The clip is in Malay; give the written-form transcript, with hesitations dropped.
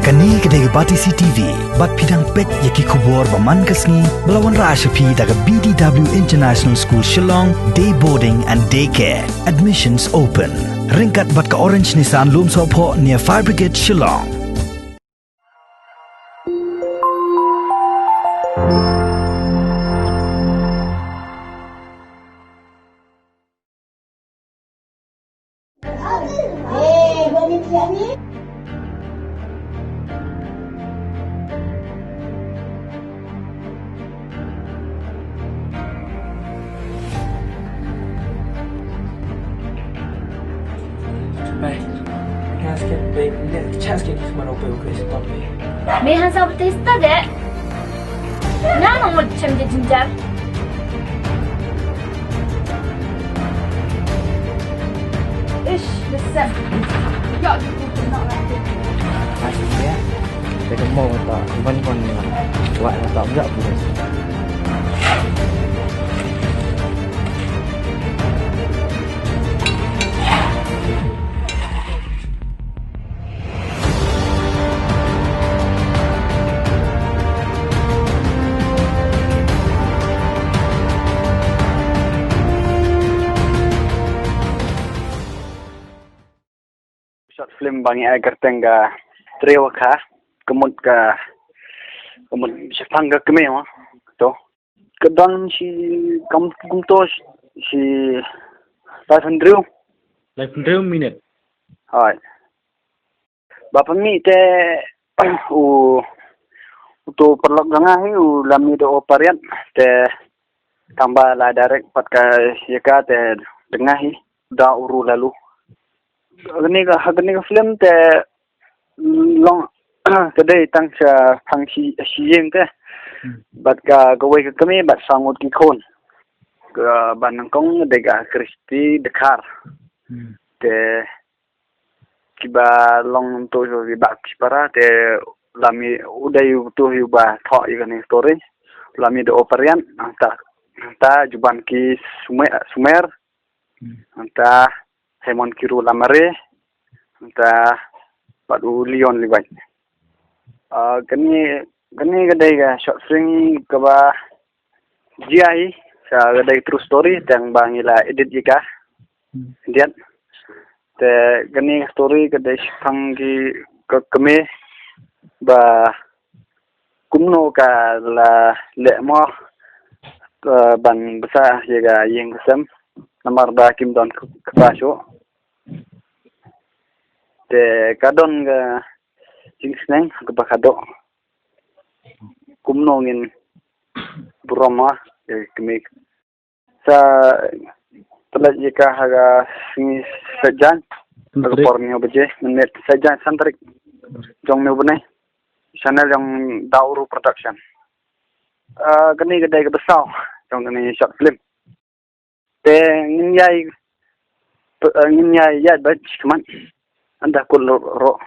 Kani kedai bati CTV, bat pidang pet yaki kubur baman kasni melawan Rashapi daga BDW International School Shillong, day boarding and daycare. Admissions open. Ringkat bat ka Orange Nissan Loom Sopo near Fire Brigade Shillong. Baik, kan sikit baik, lihat kecak sikit kemana upaya ukir stop ni. Mehan sa testa de. Na mo macam je jinjar. Ish, besar. Ya, aku nak lagi. Masih ya, saya mau tak, kon ni, buat tak berat pun. Short film bangi agar tengga trio ka kemud sepang ka keme ma to kedang si kampung to si 500 minit. hai bapa mi te u to perlok ganga hi u lami do oparian te tambah la direct pat ka yaka te dengah hi da uru lalu Agni ka film te long today tang sa phang si yeng te bat ka gawai ka kami bat sangut ki khon ka ban kong de ga Kristi Dekar te kiba long to jo bi bak para te lami udai to yu ba tho yu ni story lami de operian ta juban ki sumer anta Hemon Kiru Lamare anta padu Leon Libai kani gadai ga short film kaba GI sa gadai true story tang bangila edit jika dian te kani story gadai panggi keme ba kumno ka la le mo ban besar jaga yeng kesem namar ba kim don kebasyo te kadon ga jingsneng ke bakado kumno ngin buroma kemik sa telah jika haga sini sejan aga pornio beje menit sejan santrik jong me bunai channel yang Dauru Production kini kedai ke besar jong ni short film te ngin yai yat bach kaman anda kul ro